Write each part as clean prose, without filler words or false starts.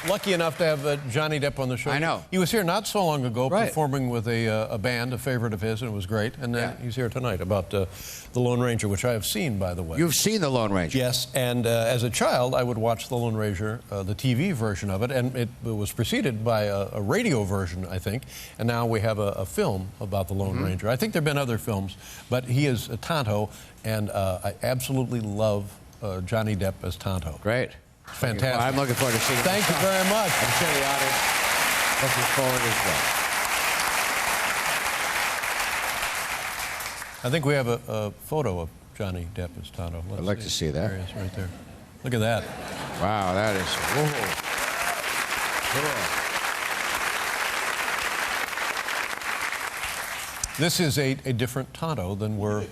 lucky enough to have Johnny Depp on the show. I know. He was here not so long ago Right. performing with a band, a favorite of his, and it was great. And he's here tonight about The Lone Ranger, which I have seen, by the way. You've seen The Lone Ranger? Yes, and as a child, I would watch The Lone Ranger, the TV version of it, and it was preceded by a radio version, I think, and now we have a film about The Lone Ranger. I think there have been other films, but he is Tonto, and I absolutely love Johnny Depp as Tonto. Great. Fantastic. I'm looking forward to seeing it. Thank you very much. I'm sure the audience looking forward as well. I think we have a photo of Johnny Depp as Tonto. I'd like to see that. There he is, right there. Look at that. Wow, that is... Whoa. Cool. This is a different Tonto than we're...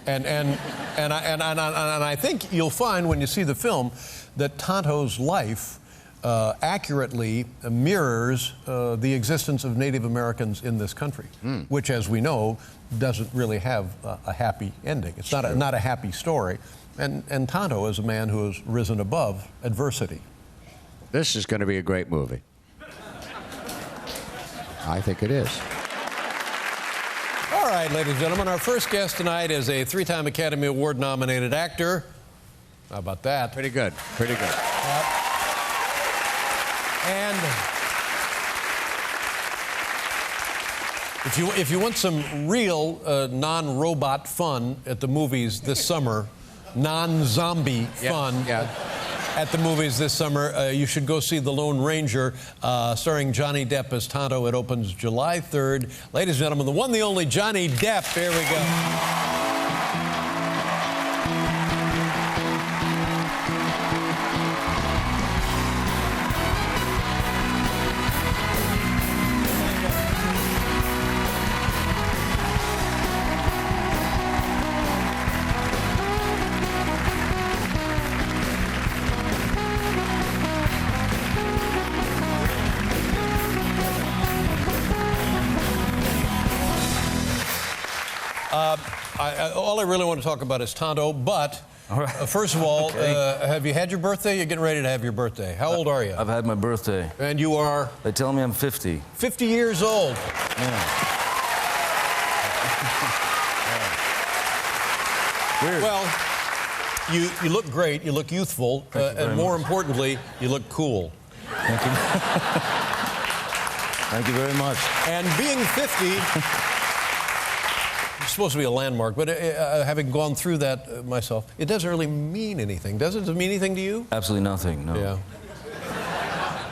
And I think you'll find when you see the film that Tonto's life accurately mirrors the existence of Native Americans in this country, which, as we know, doesn't really have a happy ending. It's not a happy story. And Tonto is a man who has risen above adversity. This is going to be a great movie. I think it is. All right, ladies and gentlemen, our first guest tonight is a three-time Academy Award-nominated actor. How about that? Pretty good. Pretty good. And if you want some real non-robot fun at the movies this summer, non-zombie fun at the movies this summer, you should go see The Lone Ranger, starring Johnny Depp as Tonto. It opens July 3rd. Ladies and gentlemen, the one, the only Johnny Depp. Here we go. All I really want to talk about is Tonto, but first of all, have you had your birthday? You're getting ready to have your birthday. How old are you? I've had my birthday. And you are? They tell me I'm 50. 50 years old. Yeah. Weird. Well, you look great, you look youthful, and more importantly, you look cool. Thank you. Thank you very much. And being 50... It's supposed to be a landmark, but having gone through that myself, it doesn't really mean anything, does it? Does it mean anything to you? Absolutely nothing, no. Yeah.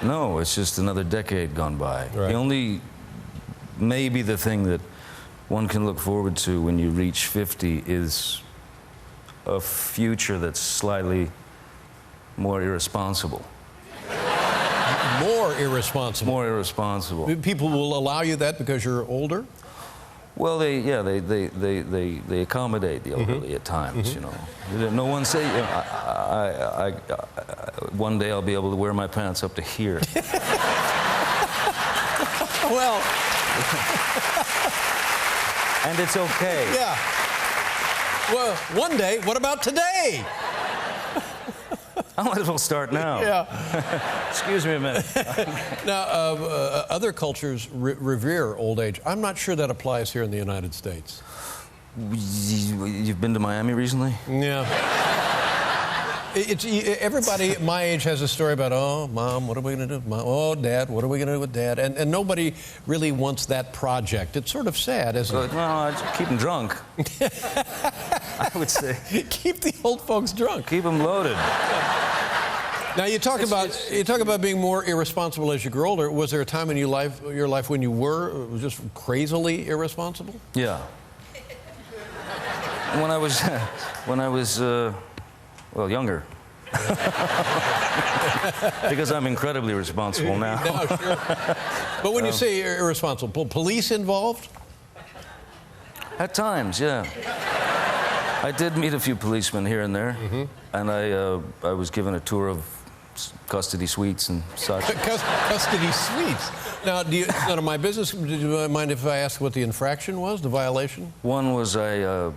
No, it's just another decade gone by. Right. The only, maybe the thing that one can look forward to when you reach 50 is a future that's slightly more irresponsible. More irresponsible? More irresponsible. People will allow you that because you're older? Well, they accommodate the elderly at times, you know. No one say, you know, one day I'll be able to wear my pants up to here. Well. And it's okay. Yeah. Well, one day, what about today? I might as well start now. Yeah. Excuse me a minute. Now, other cultures revere old age. I'm not sure that applies here in the United States. You've been to Miami recently? Yeah. Everybody my age has a story about, oh, Mom, what are we going to do? Oh, Dad, what are we going to do with Dad? And nobody really wants that project. It's sort of sad, isn't it? No, I just keep them drunk. I would say. Keep the old folks drunk. Keep them loaded. Now you talk about being more irresponsible as you grow older. Was there a time in your life when you were just crazily irresponsible? Yeah. When I was well, younger. Because I'm incredibly responsible now. No, sure. But when you say irresponsible, police involved? At times, yeah. I did meet a few policemen here and there, and I was given a tour of custody suites and such. Custody suites. Now, none of my business. Do you mind if I ask what the infraction was, the violation? One was I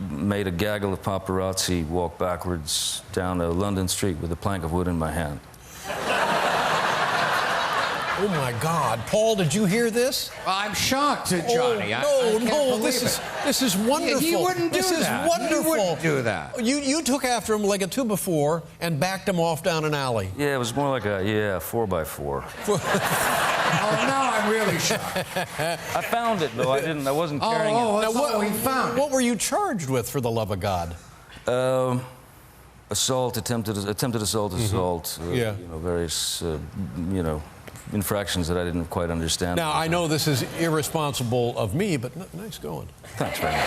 made a gaggle of paparazzi walk backwards down a London street with a plank of wood in my hand. Oh my God, Paul! Did you hear this? Well, I'm shocked, Johnny. Oh, I no, can't no! believe This is wonderful. He wouldn't do this that. is wonderful. He wouldn't do that. You took after him like a 2x4 and backed him off down an alley. Yeah, it was more like a 4x4. Oh, now I'm really shocked. I found it though. I wasn't carrying it. That's all he found. What were you charged with, for the love of God? Assault, attempted assault, assault. Yeah. You know, various infractions that I didn't quite understand. Now, I know this is irresponsible of me, but nice going. Thanks very much.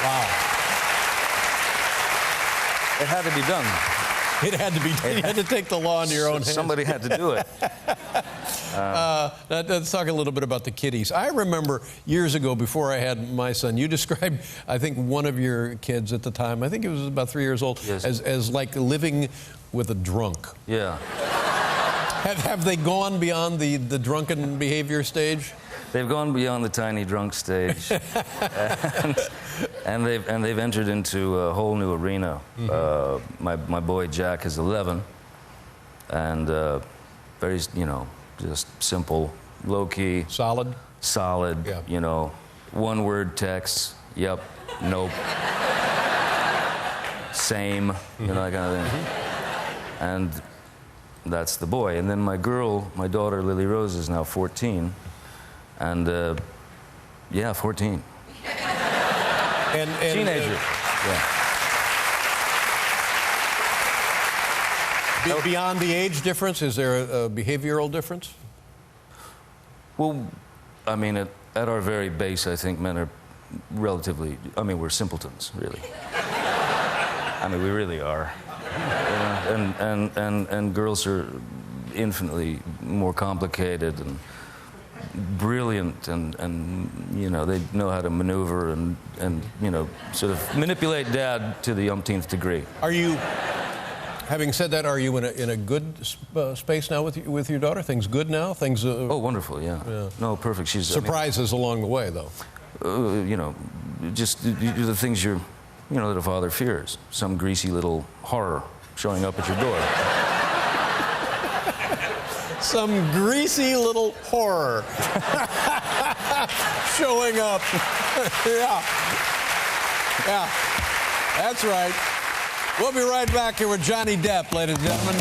Wow. It had to be done. It had to be. You had to take the law into your own hands. Somebody had to do it. Let's talk a little bit about the kiddies. I remember years ago, before I had my son, you described, I think, one of your kids at the time, I think it was about 3 years old, yes, as like living with a drunk. Yeah. Have they gone beyond the drunken behavior stage? They've gone beyond the tiny drunk stage, and they've entered into a whole new arena. Mm-hmm. My boy Jack is 11, and very, just simple, low key, solid, yeah. One word texts, yep, nope, same, that kind of thing. Mm-hmm. And that's the boy. And then my daughter Lily Rose is now 14. And 14. And teenager. Yeah. Beyond the age difference, is there a behavioral difference? Well, I mean, at our very base, I think men are relatively. I mean, we're simpletons, really. I mean, we really are. And girls are infinitely more complicated and brilliant, and they know how to maneuver and sort of manipulate dad to the umpteenth degree. Are you, having said that, are you in a good space now with your daughter? Things good now? Things oh, wonderful, yeah. No, perfect. She's surprises along the way, though. Just the things that a father fears. Some greasy little horror showing up at your door. Some greasy little horror showing up. Yeah, that's right. We'll be right back here with Johnny Depp, ladies and gentlemen.